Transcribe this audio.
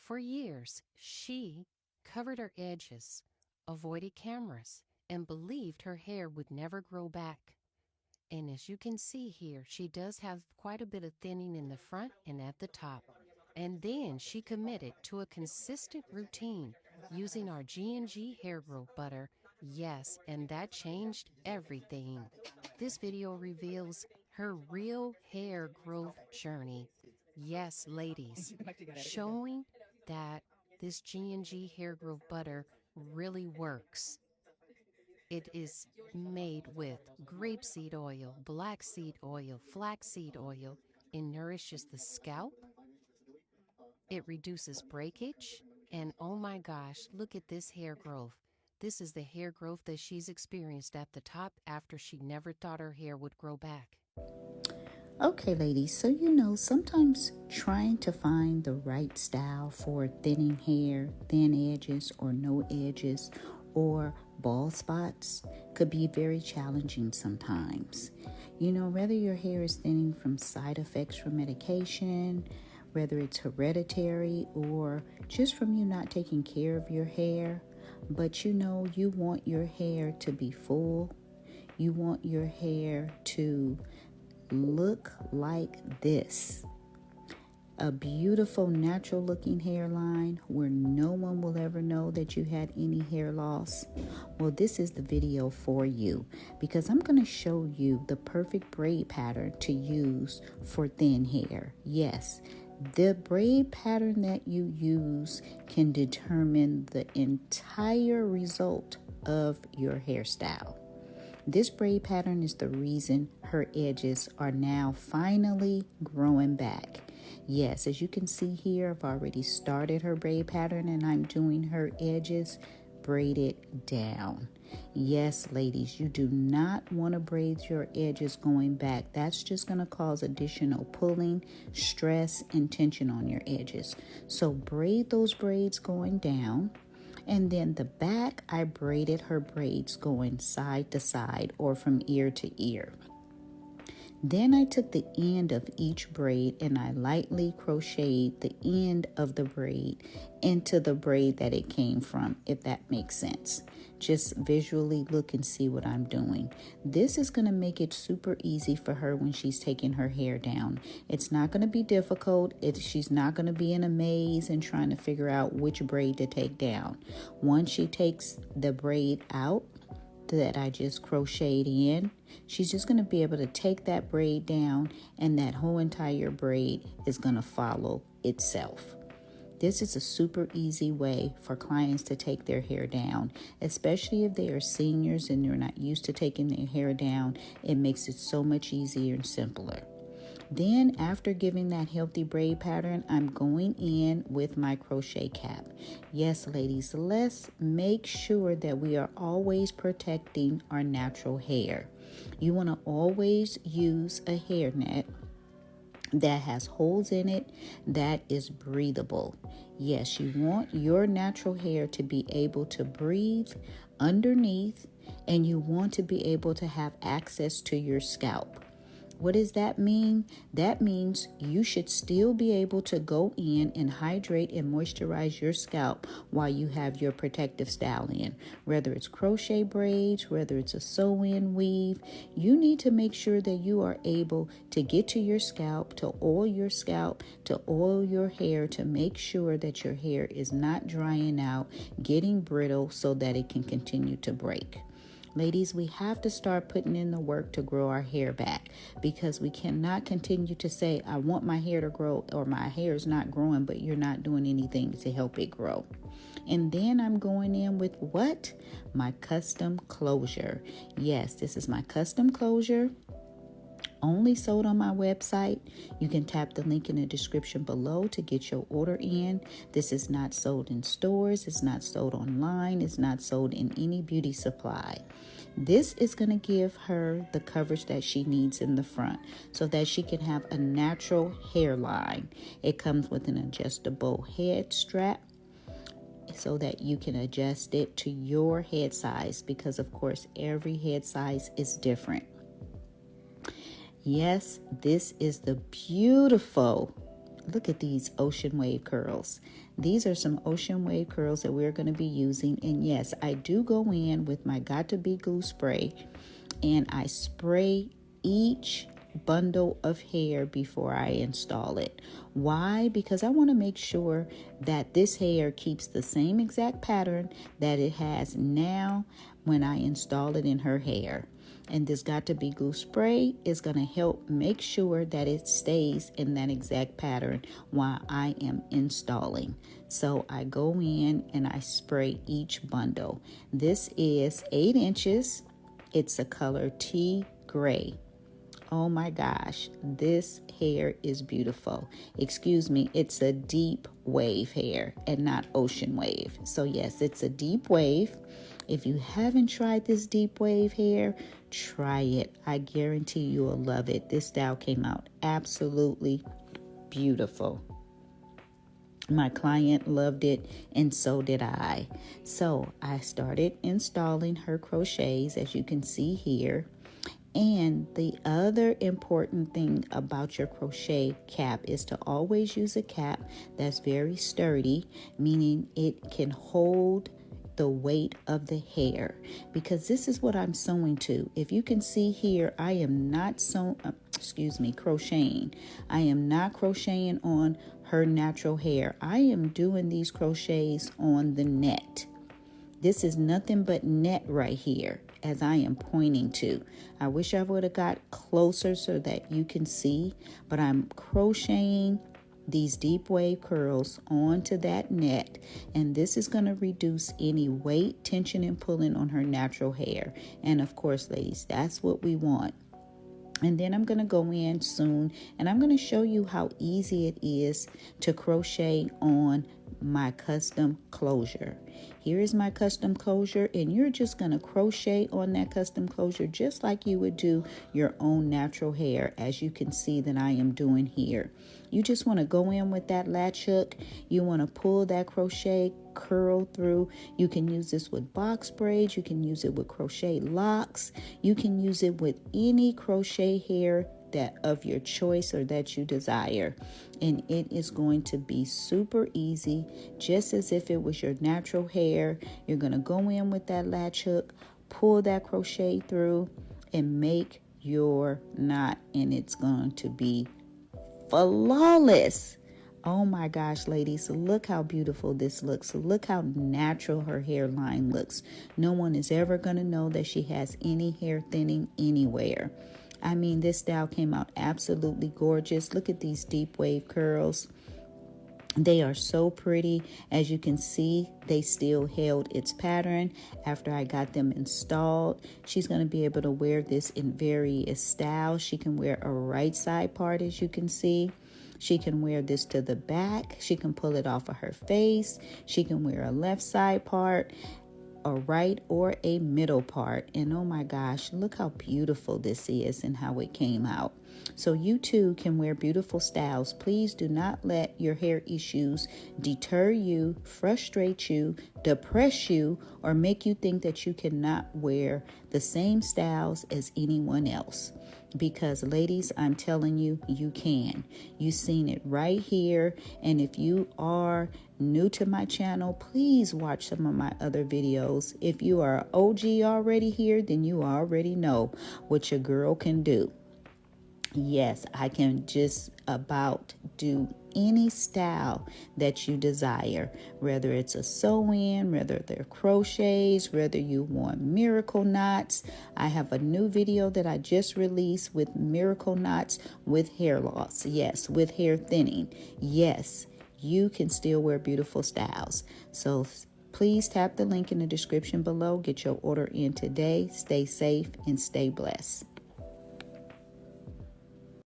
For years, she covered her edges, avoided cameras, and believed her hair would never grow back. And as you can see here, she does have quite a bit of thinning in the front and at the top. And then she committed to a consistent routine using our G&G hair growth butter. Yes, and that changed everything. This video reveals her real hair growth journey. Yes, ladies, showing that this G&G hair growth butter really works. It is made with grapeseed oil, black seed oil, flaxseed oil. It nourishes the scalp. It reduces breakage. And oh my gosh, look at this hair growth. This is the hair growth that she's experienced at the top after she never thought her hair would grow back. Okay, ladies, so sometimes trying to find the right style for thinning hair, thin edges or no edges, or bald spots could be very challenging sometimes. Whether your hair is thinning from side effects from medication, whether it's hereditary or just from you not taking care of your hair, but you want your hair to be full. You want your hair to look like this. A beautiful natural looking hairline where no one will ever know that you had any hair loss. Well, this is the video for you because I'm going to show you the perfect braid pattern to use for thin hair. Yes, the braid pattern that you use can determine the entire result of your hairstyle. This braid pattern is the reason her edges are now finally growing back. Yes, as you can see here, I've already started her braid pattern and I'm doing her edges braided down. Yes, ladies, you do not want to braid your edges going back. That's just going to cause additional pulling, stress, and tension on your edges. So braid those braids going down. And then the back, I braided her braids going side to side or from ear to ear. Then I took the end of each braid and I lightly crocheted the end of the braid into the braid that it came from, if that makes sense. Just visually look and see what I'm doing. This is going to make it super easy for her when she's taking her hair down. It's not going to be difficult. She's not going to be in a maze and trying to figure out which braid to take down. Once she takes the braid out that I just crocheted in, she's just going to be able to take that braid down and that whole entire braid is going to follow itself. This is a super easy way for clients to take their hair down, especially if they are seniors and they're not used to taking their hair down. It makes it so much easier and simpler. Then after giving that healthy braid pattern, I'm going in with my crochet cap. Yes, ladies, let's make sure that we are always protecting our natural hair. You want to always use a hairnet that has holes in it, that is breathable. Yes, you want your natural hair to be able to breathe underneath, and you want to be able to have access to your scalp. What does that mean? That means you should still be able to go in and hydrate and moisturize your scalp while you have your protective style in. Whether it's crochet braids, whether it's a sew-in weave, you need to make sure that you are able to get to your scalp, to oil your scalp, to oil your hair, to make sure that your hair is not drying out, getting brittle so that it can continue to break. Ladies, we have to start putting in the work to grow our hair back because we cannot continue to say, I want my hair to grow, or my hair is not growing, but you're not doing anything to help it grow. And then I'm going in with what? My custom closure. Yes, this is my custom closure. Only sold on my website. You can tap the link in the description below to get your order in. This is not sold in stores. It's not sold online. It's not sold in any beauty supply. This is going to give her the coverage that she needs in the front so that she can have a natural hairline. It comes with an adjustable head strap so that you can adjust it to your head size because, of course, every head size is different. Yes, this is the beautiful Look at these ocean wave curls. These are some ocean wave curls that we're going to be using. And yes, I do go in with my Got to Be glue spray, and I spray each bundle of hair before I install it. Why? Because I want to make sure that this hair keeps the same exact pattern that it has now when I install it in her hair. And this Got to Be glue spray is going to help make sure that it stays in that exact pattern while I am installing. So I go in and I spray each bundle. This is 8 inches. It's a color tea gray. Oh my gosh, this hair is beautiful. Excuse me, it's a deep wave hair and not ocean wave. So yes, it's a deep wave. If you haven't tried this deep wave hair, try it. I guarantee you will love it. This style came out absolutely beautiful. My client loved it, and so did I. So I started installing her crochets, as you can see here. And the other important thing about your crochet cap is to always use a cap that's very sturdy, meaning it can hold the weight of the hair, because this is what I'm sewing to. If you can see here, I am not crocheting. I am not crocheting on her natural hair. I am doing these crochets on the net. This is nothing but net right here, as I am pointing to. I wish I would have got closer so that you can see, but I'm crocheting these deep wave curls onto that net, and this is going to reduce any weight, tension, and pulling on her natural hair. And of course, ladies, that's what we want. And then I'm going to go in soon and I'm going to show you how easy it is to crochet on my custom closure. Here is my custom closure, and you're just going to crochet on that custom closure just like you would do your own natural hair, as you can see that I am doing here. You just want to go in with that latch hook. You want to pull that crochet curl through. You can use this with box braids. You can use it with crochet locks. You can use it with any crochet hair that of your choice or that you desire, and it is going to be super easy, just as if it was your natural hair. You're going to go in with that latch hook, pull that crochet through, and make your knot, and it's going to be flawless. Oh my gosh, ladies, look how beautiful this looks. Look how natural her hairline looks. No one is ever going to know that she has any hair thinning anywhere. I mean, this style came out absolutely gorgeous. Look at these deep wave curls. They are so pretty. As you can see, they still held its pattern after I got them installed. She's going to be able to wear this in various styles. She can wear a right side part, as you can see. She can wear this to the back. She can pull it off of her face. She can wear a left side part, a right or a middle part. And oh my gosh, look how beautiful this is and how it came out. So you too can wear beautiful styles. Please do not let your hair issues deter you, frustrate you, depress you, or make you think that you cannot wear the same styles as anyone else. Because ladies, I'm telling you, you can. You've seen it right here. And if you are new to my channel, please watch some of my other videos. If you are OG already here, then you already know what your girl can do. Yes, I can just about do any style that you desire, whether it's a sew-in, whether they're crochets, whether you want miracle knots. I have a new video that I just released with miracle knots with hair loss. Yes, with hair thinning. Yes, you can still wear beautiful styles. So please tap the link in the description below. Get your order in today. Stay safe and stay blessed.